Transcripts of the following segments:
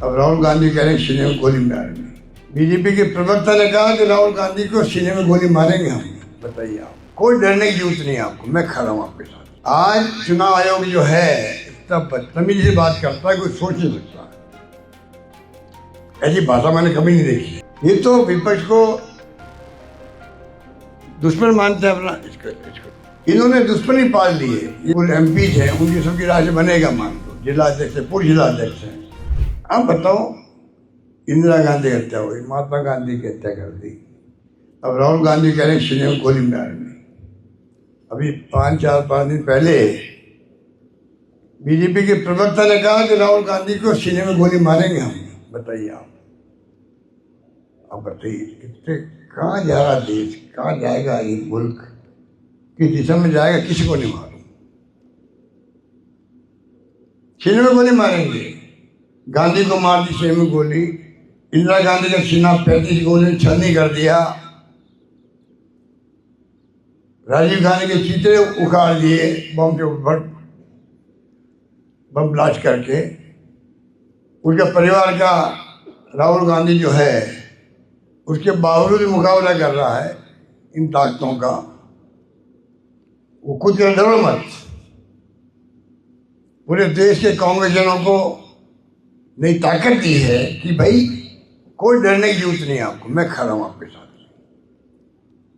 अब राहुल गांधी कह रहे हैं सीने में गोली मारेंगे। बीजेपी के प्रवक्ता ने कहा कि राहुल गांधी को सीने में गोली मारेंगे हम। बताइए आप, कोई डरने की जरूरत नहीं है आपको, मैं खड़ा हूँ आपके साथ। आज चुनाव आयोग जो है इतना बदतमीजी से बात करता है, कोई सोच नहीं सकता। ऐसी भाषा मैंने कभी नहीं देखी। ये तो विपक्ष को दुश्मन मानते हैं अपना। इसको इन्होंने दुश्मनी पाल ली है। ये पूरे एमपी हैं, उनकी सबकी राज बनेगा मान लो, जिला अध्यक्ष है, पूर्व जिला अध्यक्ष है। आप बताओ, इंदिरा गांधी की हत्या हुई, महात्मा गांधी की हत्या कर दी। अब राहुल गांधी कह रहे हैं सीने में गोली मारेंगे। अभी 5 दिन पहले बीजेपी के प्रवक्ता ने कहा कि राहुल गांधी को सीने में गोली मारेंगे हम। बताइए आप बताइए कितने, कहाँ जा रहा देश, कहाँ जाएगा ये मुल्क, किस दिशा में जाएगा, किसी को नहीं मालूम। सीने में गोली मारेंगे। गांधी को मार दी सीने में गोली। इंदिरा गांधी का सीना 35 गोली छलनी कर दिया। राजीव गांधी के चीते उखाड़ दिए बम के ऊपर, बम ब्लास्ट करके। उनके परिवार का राहुल गांधी जो है उसके बावजूद मुकाबला कर रहा है इन ताकतों का। वो खुद के डरो मत। पूरे देश के कांग्रेसजनों को नई ताकत दी है कि भाई कोई डरने की जरूरत नहीं है आपको, मैं खड़ा हूं आपके साथ।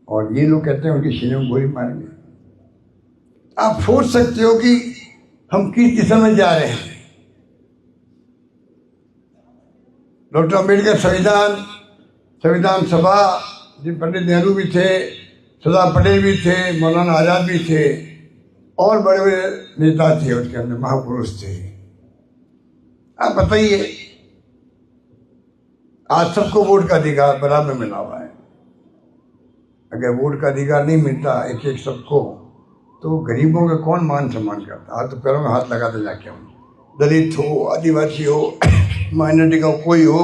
और ये लोग कहते हैं उनकी सीने में गोली मारेंगे। आप सोच सकते हो कि हम किस दिशा में जा रहे हैं। डॉक्टर अम्बेडकर संविधान सभा, जिन पंडित नेहरू भी थे, सरदार पटेल भी थे, मौलाना आजाद भी थे, और बड़े बड़े नेता थे उसके अंदर, महापुरुष थे। आप बताइए, आज सबको वोट का अधिकार बराबर मिला हुआ है। अगर वोट का अधिकार नहीं मिलता एक एक सबको, तो गरीबों का कौन मान सम्मान करता। हाथ तो पैरों में हाथ लगाते जाके हम, दलित हो, आदिवासी हो, माइनॉरिटी का कोई हो,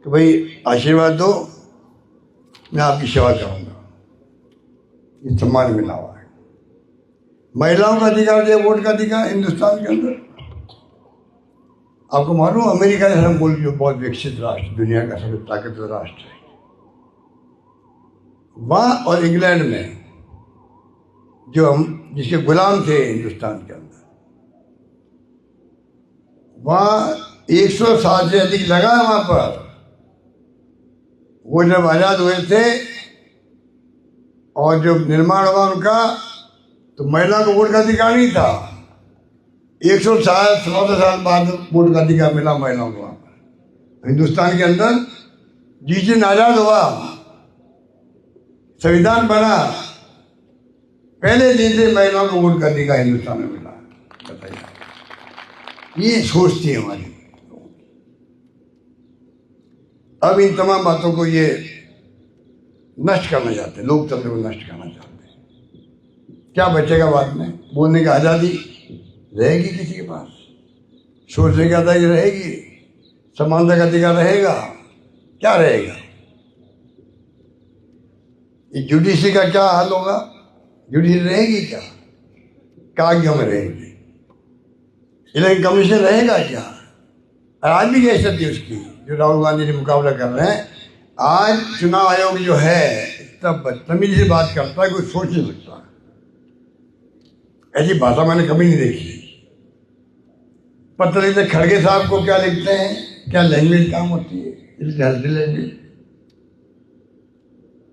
तो भाई आशीर्वाद दो, मैं आपकी सेवा करूंगा। ये सम्मान मिला हुआ है। महिलाओं का अधिकार दिया, वोट का अधिकार हिंदुस्तान के अंदर। आपको मालूम, अमेरिका जैसा मुल्क जो बहुत विकसित राष्ट्र, दुनिया का सबसे ताकतवर राष्ट्र है, वहाँ और इंग्लैंड में जो हम जिसके गुलाम थे हिंदुस्तान के अंदर, वहाँ 100 साल से अधिक लगा है वहाँ पर। वो जब आज़ाद हुए थे और जब निर्माण हुआ उनका, तो महिला को वोट का अधिकार नहीं था। 114 साल बाद वोट का अधिकार मिला महिलाओं को वहाँ पर हिंदुस्तान के अंदर। जिस दिन आज़ाद हुआ, संविधान बना, पहले दिन से महिलाओं को वोट का अधिकार हिंदुस्तान में मिला। बताइए, ये सोचती है हमारी। अब इन तमाम बातों को ये नष्ट करना चाहते हैं, लोकतंत्र को नष्ट करना चाहते हैं। क्या बचेगा बाद में? बोलने की आज़ादी रहेगी किसी के पास? सोचने की आज़ादी रहेगी? समानता का अधिकार रहेगा? क्या रहेगा? ये जुडिशरी का क्या हाल होगा? जुडिशरी रहेगी क्या? कागजों में रहेगी। इलेक्शन कमीशन रहेगा क्या? आज भी कह सकती है उसकी, जो राहुल गांधी ने मुकाबला कर रहे हैं। आज चुनाव आयोग जो है इतना बदतमीजी से बात करता है, कोई सोच नहीं सकता। ऐसी भाषा मैंने कभी नहीं देखी। पत्र लिखते खड़गे साहब को क्या लिखते हैं, क्या लैंग्वेज काम होती है, लैंग्वेज।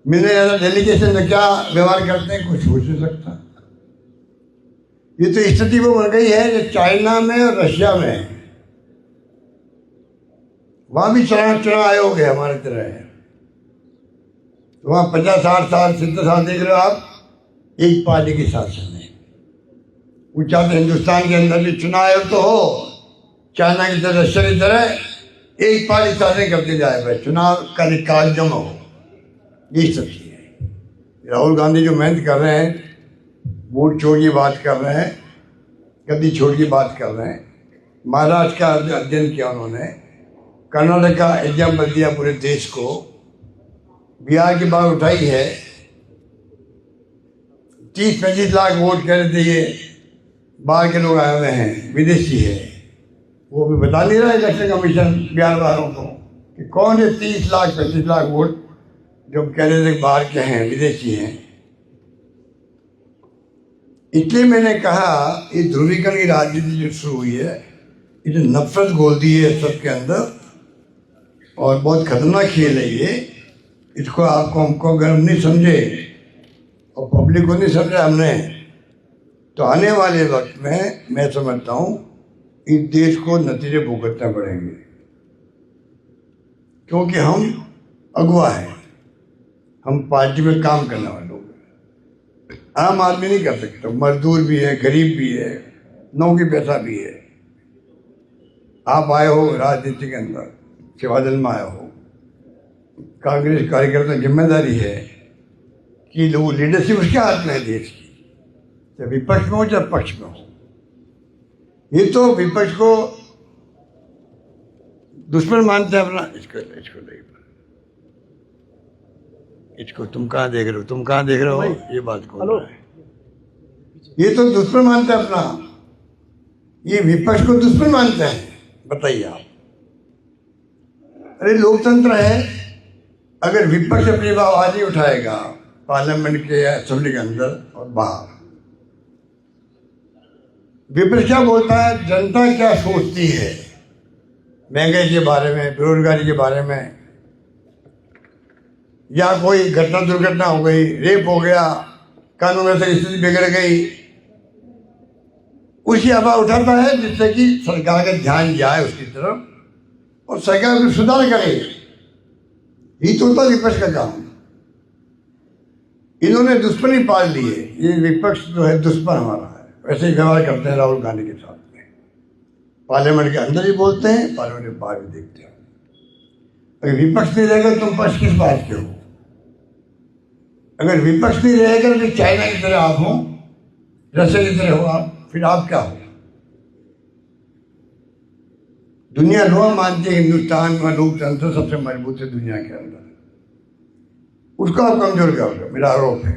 मिलने ज़्यादा डेलीगेशन में क्या व्यवहार करते हैं, कोई सोच नहीं सकता। ये तो स्थिति वो बन गई है जो चाइना में और रशिया में है। वहाँ भी चुनाव आयोग है हमारे तरह है। तो वहाँ 50-60 साल 70 साल देख रहे हो आप, एक पार्टी के शासन है। वो चाहते हिंदुस्तान के अंदर भी चुनाव आयोग तो हो, चाइना की तरह, रशिया की तरह एक पार्टी शासन करते जाए, भाई चुनाव का रिकॉर्ड जमा हो। यही सब चीज़ है। राहुल गांधी जो मेहनत कर रहे हैं, वोट छोड़ की बात कर रहे हैं, गद्दी छोड़ की बात कर रहे हैं। महाराष्ट्र का अध्ययन किया उन्होंने, कर्नाटक का एग्जाम्पल दिया पूरे देश को, बिहार की बात उठाई है। 30-35 लाख वोट कह रहे थे, ये बाहर के लोग आए हुए हैं, विदेशी है। वो भी बता नहीं रहा है इलेक्शन कमीशन बिहार वालों को कि कौन है 30 लाख 35 लाख वोट जो कह रहे थे बाहर के हैं, विदेशी हैं। इसलिए मैंने कहा ये ध्रुवीकरण की राजनीति जो शुरू हुई है, ये जो नफरत घोल दी है सबके अंदर और बहुत खतरनाक खेल है ये। इसको आपको हमको अगर हम नहीं समझे और पब्लिक को नहीं समझा हमने, तो आने वाले वक्त में मैं समझता हूँ इस देश को नतीजे भुगतने पड़ेंगे, क्योंकि हम अगुवा हैं, हम पार्टी में काम करने वाले लोग हैं। आम आदमी नहीं कर सकते, मजदूर भी है, गरीब भी है, नौकरी पैसा भी है। आप आए हो राजनीति के अंदर, सेवादल में आए हो, कांग्रेस कार्यकर्ता जिम्मेदारी है कि लोग लीडरशिप उसके हाथ में है देश की, चाहे विपक्ष में हो चाहे पक्ष में हो। ये तो विपक्ष को दुश्मन मानते हैं अपना। इसको तुम कहाँ देख रहे हो, तुम कहाँ देख रहे हो, ये बात को ये तो दुश्मन मानते हैं अपना, ये विपक्ष को दुश्मन मानते हैं। बताइए आप, अरे लोकतंत्र है, अगर विपक्ष अपनी आवाज नहीं उठाएगा पार्लियामेंट के या असेंबली के अंदर और बाहर, विपक्ष क्या बोलता है, जनता क्या सोचती है महंगाई के बारे में, बेरोजगारी के बारे में, या कोई घटना दुर्घटना हो गई, रेप हो गया, कानून व्यवस्था की स्थिति बिगड़ गई, उसी आवाज उठाता है जिससे कि सरकार का ध्यान जाए उसकी तरफ और सरकार को सुधार करे। ये तो होता विपक्ष का काम। इन्होंने दुश्मनी पाल ली है, ये विपक्ष जो है दुश्मन हमारा है। वैसे ही व्यवहार करते हैं राहुल गांधी के साथ में, पार्लियामेंट के अंदर ही बोलते हैं, पार्लियामेंट के बाहर भी देखते हैं। अगर विपक्ष नहीं रहेगा तुम पक्ष किस बात के हो? अगर विपक्ष नहीं रहेगा तो चाइना की तरह आप हो, रशिया की तरह हो आप, फिर आप क्या हो? दुनिया लोग मानती है हिंदुस्तान में लोकतंत्र सबसे मजबूत है दुनिया के अंदर, उसको आप कमजोर कर रहे हो, मेरा आरोप है।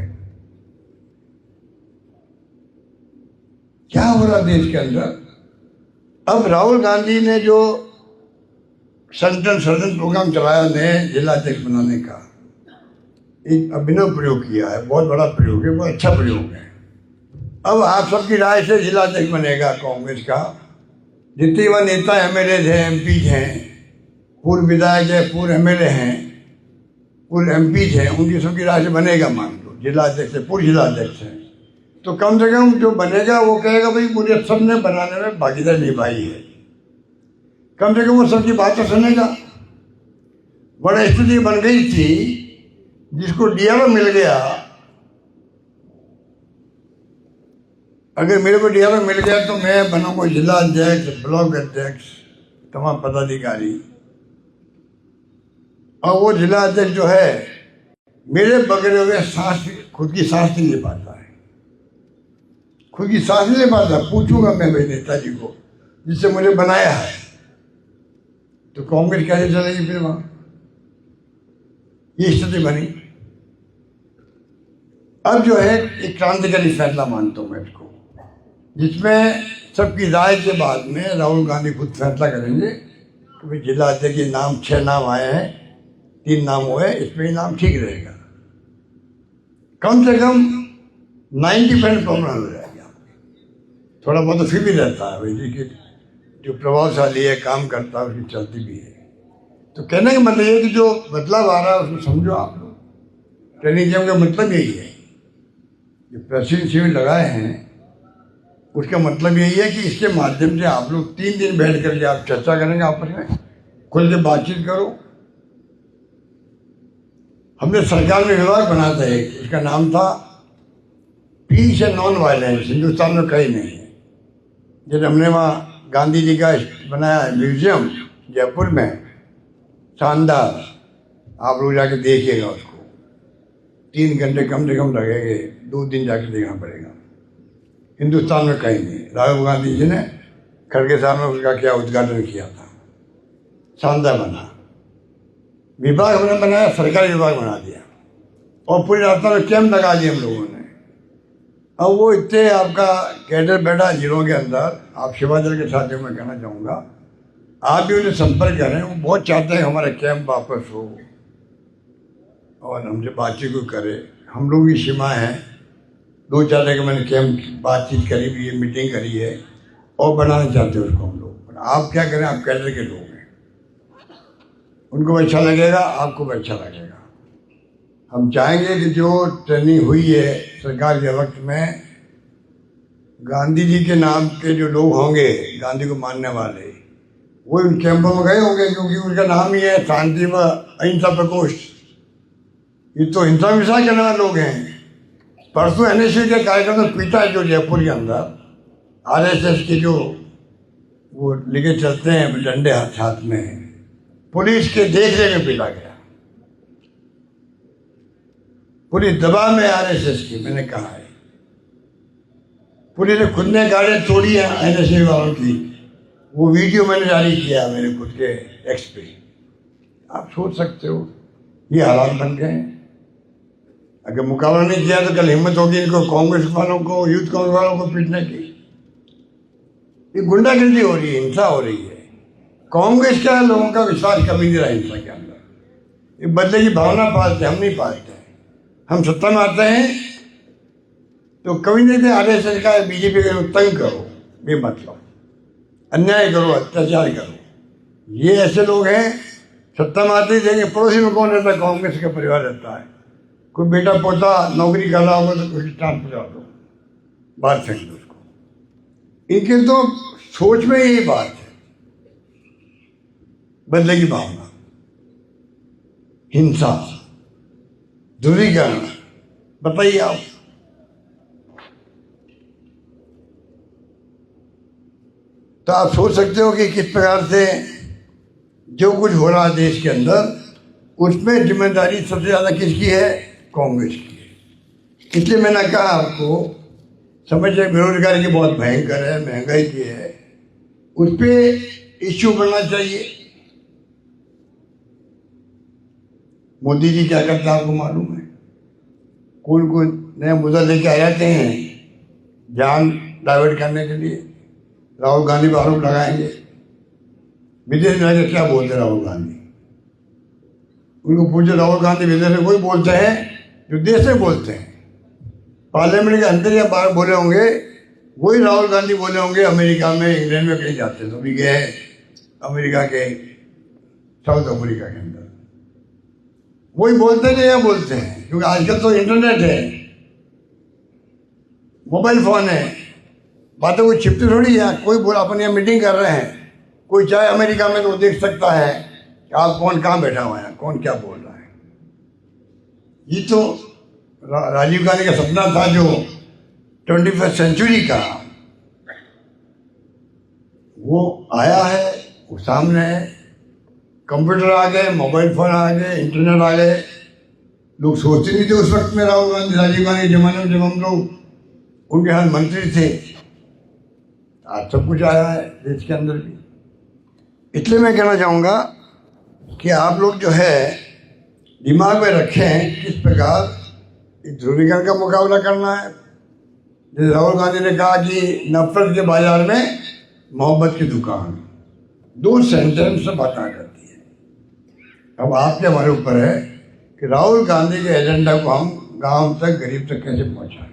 क्या हो रहा देश के अंदर? अब राहुल गांधी ने जो संगठन प्रोग्राम चलाया नए जिलाध्यक्ष बनाने का, एक अभिनव प्रयोग किया है, बहुत बड़ा प्रयोग है, बहुत अच्छा प्रयोग है। अब आप सबकी राय से जिलाध्यक्ष बनेगा कांग्रेस का। जितने वह नेता एमएलए हैं, एमपी हैं, पूर्व विधायक है, पूर्व एमएलए हैं, पूर्व एमपी हैं, उनकी सबकी राय से बनेगा। मान लो जिलाध्यक्ष है, पूर्व जिलाध्यक्ष है, तो कम से कम जो बनेगा वो कहेगा भाई मुझे सबने बनाने में भागीदारी निभाई है, कम से कम वो सबकी बात तो सुनेगा। बड़ा स्थिति बन गई थी, जिसको डीआरओ मिल गया, अगर मेरे को डीआरओ मिल गया तो मैं बनूंगा जिला अध्यक्ष, ब्लॉक अध्यक्ष, तमाम पदाधिकारी, और वो जिला अध्यक्ष जो है मेरे बगैर हुए सांस, खुद की सांस नहीं ले पाता है, खुद की सांस नहीं ले पाता। पूछूंगा मैं भाई नेताजी को जिससे मुझे बनाया है, तो कांग्रेस कैसे चलेगी फिर वहां? ये स्थिति बनी। अब जो है एक क्रांतिकारी फैसला मानता हूं मैं इसको, जिसमें सबकी राय के बाद में राहुल गांधी खुद फैसला करेंगे कि भाई जिला अध्यक्ष के नाम 6 नाम आए हैं, 3 नाम हुए, इसमें ही नाम ठीक रहेगा, कम से कम 90% परमानेंट हो जाएगा। थोड़ा बहुत तो फिर भी रहता है भाई जी कि जो प्रभावशाली है, काम करता है, उसकी चलती भी है। तो कहने का मतलब ये कि जो बदलाव आ रहा है उसको समझो आप लोग। ट्रेनिंग कैंप का मतलब यही है, जो प्रशिक्षण शिविर लगाए हैं उसका मतलब यही है कि इसके माध्यम से आप लोग 3 दिन बैठ करके आप चर्चा करेंगे, आपस में खुल के बातचीत करो। हमने सरकार में विभाग बना था एक, उसका नाम था peace and non violence, Hindustan में कहीं नहीं है। जब हमने वहाँ गांधी जी का बनाया म्यूजियम जयपुर में, शानदार, आप लोग जाके देखिएगा उसको। 3 घंटे कम से कम लगेंगे, 2 दिन जाके देखना पड़ेगा। हिंदुस्तान में कहीं नहीं। राहुल गांधी जी ने खड़गे साहब में उसका क्या उद्घाटन किया था, शानदार बना। विभाग हमने बनाया, सरकारी विभाग बना दिया, और पूरी रास्ता में कैंप लगा दिए हम लोगों ने। अब वो इतने आपका कैडर बैठा जिलों के अंदर, आप सेवादल के साथियों में कहना चाहूँगा आप भी उन्हें संपर्क करें, वो बहुत चाहते हैं हमारा कैंप वापस हो और हमसे बातचीत को करे। हम लोग की सीमा है, 2-4 जगह मैंने कैंप बातचीत करी भी है, मीटिंग करी है और बनाना चाहते हैं उसको हम लोग। आप क्या करें, आप कैडर के लोग हैं, उनको भी अच्छा लगेगा, आपको भी अच्छा लगेगा। हम चाहेंगे कि जो ट्रेनिंग हुई है सरकार के वक्त में, गांधी जी के नाम के जो लोग होंगे, गांधी को मानने वाले, वो इन कैंपों में गए होंगे, क्योंकि उनका नाम ही है शांति व अहिंसा प्रकोष्ठ। ये तो हिंसा विषा के नाम लोग हैं। परसों NSU के कार्यक्रम में पीटा है जो जयपुर के अंदर, RSS के जो वो लेके चलते हैं डंडे हाथ में, पुलिस के देखने में पीटा गया। पुलिस दबाव में RSS की, मैंने कहा है, पुलिस ने खुद ने गाड़ियाँ तोड़ी है NSU वालों की। वो वीडियो मैंने जारी किया मेरे खुद के एक्स पे। आप सोच सकते हो ये हालात बन गए हैं। अगर मुकाबला नहीं किया तो कल हिम्मत होगी इनको, कांग्रेस वालों को, यूथ कांग्रेस वालों को पीटने की। ये गुंडागर्दी हो रही है, हिंसा हो रही है। कांग्रेस का लोगों का विश्वास कभी नहीं रहा हिंसा के अंदर। ये बदले की भावना पालते, हम नहीं पालते हैं। हम सत्ता में आते हैं तो कभी नहीं थे RSS का, BJP का तंग करो, बेमतलब अन्याय करो, अत्याचार करो। ये ऐसे लोग हैं, सत्ता में आते ही देंगे पड़ोसी में कौन रहता है, कांग्रेस का परिवार रहता है। कोई बेटा पोता नौकरी कर रहा होगा तो कुछ स्टांप पहुँचा दो, बाहर फेंक दो उसको। इनके तो सोच में यही बात है, बदले की भावना, हिंसा, ध्रुवीकरण। बताइए आप, तो आप सोच सकते हो कि किस प्रकार से जो कुछ हो रहा है देश के अंदर, उसमें जिम्मेदारी सबसे ज़्यादा किसकी है, कांग्रेस की है। इसलिए मैंने कहा आपको, समझिए बेरोजगारी की बहुत भयंकर है, महंगाई की है, उस पर इश्यू बनना चाहिए। मोदी जी क्या करते हैं आपको मालूम है, कोई नया मुद्दा लेके आ जाते हैं ध्यान डाइवर्ट करने के लिए। राहुल गांधी पर आरोप लगाएंगे, विदेश में क्या बोलते हैं राहुल गांधी, उनको पूछे राहुल गांधी विदेश में कोई बोलते हैं जो देश में बोलते हैं। पार्लियामेंट के अंदर या बाहर बोले होंगे, वही राहुल गांधी बोले होंगे अमेरिका में, इंग्लैंड में कहीं जाते हैं तो भी गए अमेरिका के, साउथ अफ्रीका के अंदर, वही बोलते हैं या बोलते हैं। क्योंकि आजकल तो इंटरनेट है, मोबाइल फोन है, बातें कोई छिपती थोड़ी है। कोई बोला अपन यहाँ मीटिंग कर रहे हैं, कोई चाहे अमेरिका में तो देख सकता है कि आप कौन कहाँ बैठा हुआ है, कौन क्या बोल रहा है। ये तो राजीव गांधी का सपना था जो 21वीं सेंचुरी का, वो आया है, वो सामने है। कंप्यूटर आ गए, मोबाइल फोन आ गए, इंटरनेट आ गए। लोग सोचते नहीं थे उस वक्त में, राहुल गांधी राजीव गांधी के जमाने में जब हम लोग उनके हाथ मंत्री थे। आज सब कुछ आया है देश के अंदर भी। इसलिए मैं कहना चाहूँगा कि आप लोग जो है दिमाग में रखें किस प्रकार इस ध्रुवीकरण का मुकाबला करना है। जैसे राहुल गांधी ने कहा कि नफरत के बाजार में मोहब्बत की दुकान, 2 सेंटेंस से बात करती है। अब आपके हमारे ऊपर है कि राहुल गांधी के एजेंडा को हम गांव तक, गरीब तक कैसे पहुंचाएं।